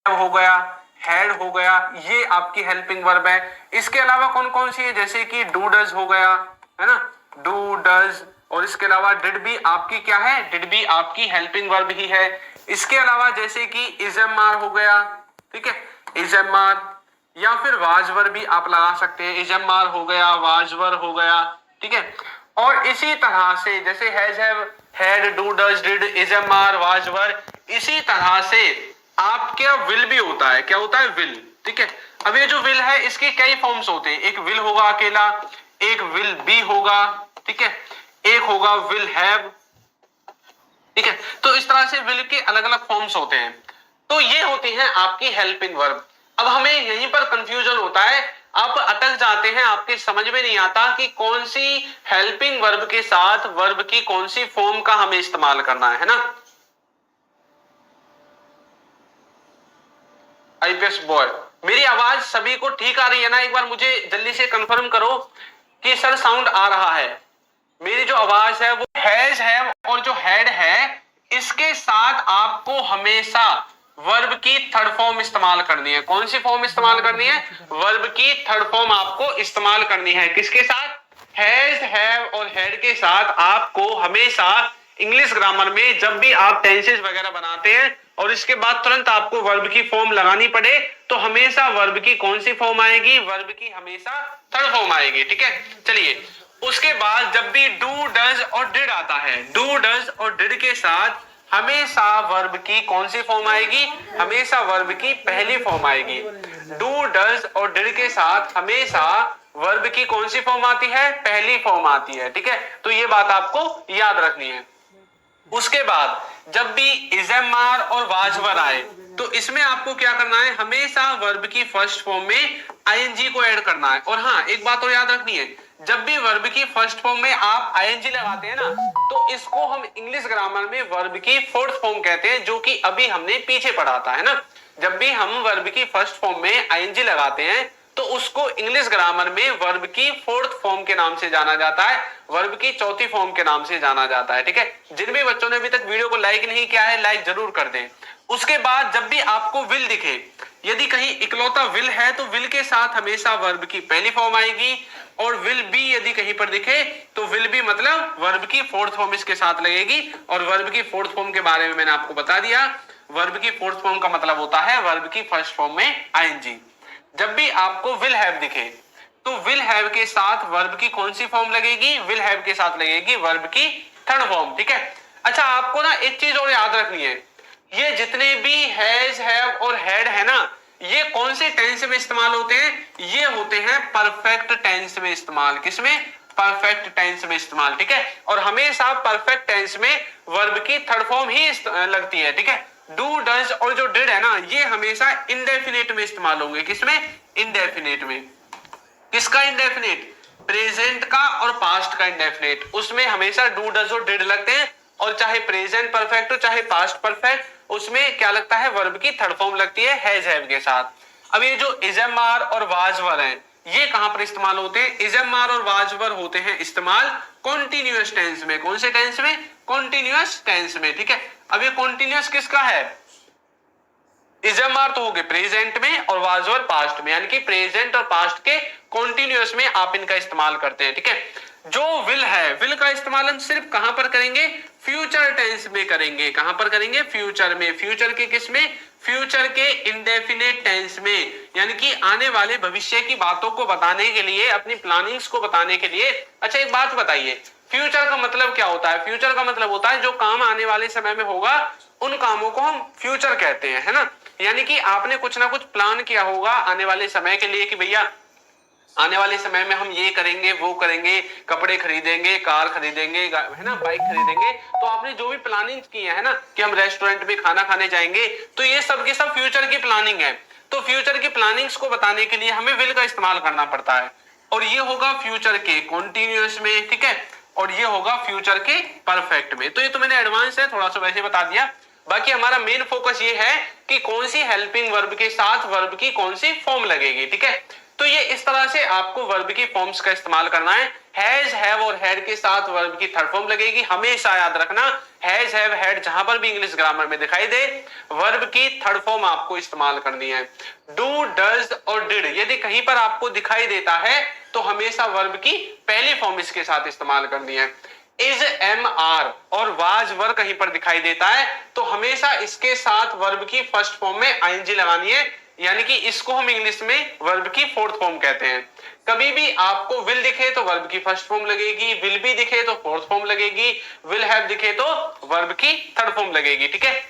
हो गया, हैड हो गया, ये आपकी हेल्पिंग वर्ब है। इसके अलावा कौन कौन सी है, जैसे कि डू डज हो गया, है ना, डू डज, और इसके अलावा डिड भी आपकी क्या है, डिड भी आपकी हेल्पिंग वर्ब ही है। इसके अलावा जैसे कि इज एम आर हो गया, ठीक है, इज एम आर, या फिर वाजवर भी आप लगा सकते हैं, इज एम आर हो गया, वाजवर हो गया, ठीक है। और इसी तरह से जैसे has, have, had, do does, did, is am are, was were, इसी तरह से आपके विल भी होता है। क्या होता है, विल, ठीक है। अब ये जो विल है इसके कई फॉर्म्स होते हैं, एक विल होगा अकेला, एक विल बी होगा, ठीक है, एक होगा विल हैव, ठीक है। तो इस तरह से विल के अलग अलग फॉर्म्स होते हैं। तो ये होती है आपकी हेल्पिंग वर्ब। अब हमें यहीं पर कंफ्यूजन होता है, आप अटक जाते हैं, आपके समझ में नहीं आता कि कौन सी हेल्पिंग वर्ब के साथ वर्ब की कौन सी फॉर्म का हमें इस्तेमाल करना है ना। आईपीएस बॉय, मेरी आवाज सभी को ठीक आ रही है ना? एक बार मुझे जल्दी से कंफर्म करो कि सर साउंड आ रहा है। मेरी जो आवाज है वो हैज, हैव और जो हैड है इसके साथ आपको हमेशा वर्ब की थर्ड फॉर्म इस्तेमाल करनी है। कौन सी फॉर्म इस्तेमाल करनी है? वर्ब की थर्ड फॉर्म आपको इस्तेमाल करनी है। किसके साथ? हैज, हैव और हैड के साथ आपको हमेशा इंग्लिश ग्रामर में जब भी आप टेंसेस वगैरह बनाते हैं और इसके बाद तुरंत आपको वर्ब की फॉर्म लगानी पड़े तो हमेशा वर्ब की कौन सी फॉर्म आएगी? वर्ब की हमेशा थर्ड फॉर्म आएगी, ठीक है। चलिए, उसके बाद जब भी डू डज और डिड आता है, डू डज और डिड के साथ हमेशा वर्ब की कौन सी फॉर्म आएगी? हमेशा वर्ब की पहली फॉर्म आएगी। डू डज और डिड के साथ हमेशा वर्ब की कौन सी फॉर्म आती है? पहली फॉर्म आती है, ठीक है। तो ये बात आपको याद रखनी है। उसके बाद जब भी इजमार और वाजवर आए तो इसमें आपको क्या करना है? हमेशा वर्ब की फर्स्ट फॉर्म में आईएनजी को ऐड करना है। और हाँ, एक बात और याद रखनी है, जब भी वर्ब की फर्स्ट फॉर्म में आप आईएनजी लगाते हैं ना तो इसको हम इंग्लिश ग्रामर में वर्ब की फोर्थ फॉर्म कहते हैं, जो कि अभी हमने पीछे पढ़ा था, है ना। जब भी हम वर्ब की फर्स्ट फॉर्म में आईएनजी लगाते हैं तो उसको इंग्लिश ग्रामर में वर्ब की फोर्थ फॉर्म के नाम से जाना जाता है, वर्ब की चौथी फॉर्म के नाम से जाना जाता है, ठीक है। जिन भी बच्चों ने अभी तक वीडियो को लाइक नहीं किया है, लाइक जरूर कर दें। उसके बाद जब भी आपको विल दिखे, यदि कहीं इकलौता विल है तो विल के साथ हमेशा वर्ब की पहली फॉर्म आएगी, और विल बी यदि कहीं पर दिखे तो विल बी मतलब वर्ब की फोर्थ फॉर्म इसके साथ लगेगी। और वर्ब की फोर्थ फॉर्म के बारे में मैंने आपको बता दिया, वर्ब की फोर्थ फॉर्म का मतलब होता है वर्ब की फर्स्ट फॉर्म में आईएनजी। जब भी आपको विल हैव दिखे तो विल हैव के साथ वर्ब की कौन सी फॉर्म लगेगी? विल हैव के साथ लगेगी वर्ब की थर्ड फॉर्म, ठीक है। अच्छा, आपको ना एक चीज और याद रखनी है, ये जितने भी हैज, हैव और हैड है ना, ये कौन से टेंस में इस्तेमाल होते हैं? ये होते हैं परफेक्ट टेंस में इस्तेमाल। किसमें? परफेक्ट टेंस में इस्तेमाल, ठीक है। और हमेशा परफेक्ट टेंस में वर्ब की थर्ड फॉर्म ही लगती है, ठीक है। डू डज और जो डिड है ना, ये हमेशा इंडेफिनिट में इस्तेमाल होंगे। किसमें? इंडेफिनिट में। किसका इंडेफिनिट? प्रेजेंट का और पास्ट का इंडेफिनिट, उसमें हमेशा डू डज और डिड लगते हैं। और चाहे प्रेजेंट परफेक्ट हो चाहे पास्ट परफेक्ट, उसमें क्या लगता है? वर्ब की थर्ड फॉर्म लगती है हैज, हैव के साथ। अब ये जो इजमार और वाजवर हैं, ये कहां पर इस्तेमाल होते हैं? इजमार और वाजवर होते हैं इस्तेमाल कॉन्टिन्यूअस टेंस में। कौन से टेंस में? कॉन्टिन्यूअस टेंस में, ठीक है। अब ये कॉन्टिन्यूअस किसका है? इजमार तो हो गए प्रेजेंट में और वाजवर पास्ट में, यानी कि प्रेजेंट और पास्ट के कॉन्टिन्यूअस में आप इनका इस्तेमाल करते हैं, ठीक है। जो विल है, विल का इस्तेमाल हम सिर्फ कहां पर करेंगे? फ्यूचर टेंस में करेंगे। कहां पर करेंगे? फ्यूचर में। फ्यूचर के किस में? फ्यूचर के इंडेफिनिट टेंस में, यानी कि आने वाले भविष्य की बातों को बताने के लिए, अपनी प्लानिंग्स को बताने के लिए। अच्छा, एक बात बताइए, फ्यूचर का मतलब क्या होता है? फ्यूचर का मतलब होता है जो काम आने वाले समय में होगा उन कामों को हम फ्यूचर कहते हैं, है ना। यानी कि आपने कुछ ना कुछ प्लान किया होगा आने वाले समय के लिए कि भैया आने वाले समय में हम ये करेंगे, वो करेंगे, कपड़े खरीदेंगे, कार खरीदेंगे, है ना, बाइक खरीदेंगे। तो आपने जो भी प्लानिंग की है ना कि हम रेस्टोरेंट में खाना खाने जाएंगे, तो ये सब की सब फ्यूचर की प्लानिंग है। तो फ्यूचर की प्लानिंग्स को बताने के लिए हमें विल का इस्तेमाल करना पड़ता है। और ये होगा फ्यूचर के कॉन्टिन्यूअस में, ठीक है। और ये होगा फ्यूचर के परफेक्ट में। तो ये तो मैंने एडवांस है, थोड़ा सा वैसे बता दिया। बाकी हमारा मेन फोकस ये है कि कौन सी हेल्पिंग वर्ब के साथ वर्ब की कौन सी फॉर्म लगेगी, ठीक है। तो ये इस तरह से आपको वर्ब की फॉर्म्स का इस्तेमाल करना है। हैज हैव और हैड के साथ वर्ब की थर्ड फॉर्म लगेगी। हमेशा याद रखना, हैज हैव हैड जहां पर भी इंग्लिश ग्रामर में दिखाई दे, वर्ब की थर्ड फॉर्म आपको इस्तेमाल करनी है। डू, डज और डिड यदि कहीं पर आपको दिखाई देता है तो हमेशा वर्ब की पहली फॉर्म इसके साथ इस्तेमाल करनी है। इज, एम, आर और वाज वर कहीं पर दिखाई देता है तो हमेशा इसके साथ वर्ब की फर्स्ट फॉर्म में आईएनजी लगानी है, यानी कि इसको हम इंग्लिश में वर्ब की फोर्थ फॉर्म कहते हैं। कभी भी आपको विल दिखे तो वर्ब की फर्स्ट फॉर्म लगेगी, विल बी दिखे तो फोर्थ फॉर्म लगेगी, विल हैव दिखे तो वर्ब की थर्ड फॉर्म लगेगी। ठीक है।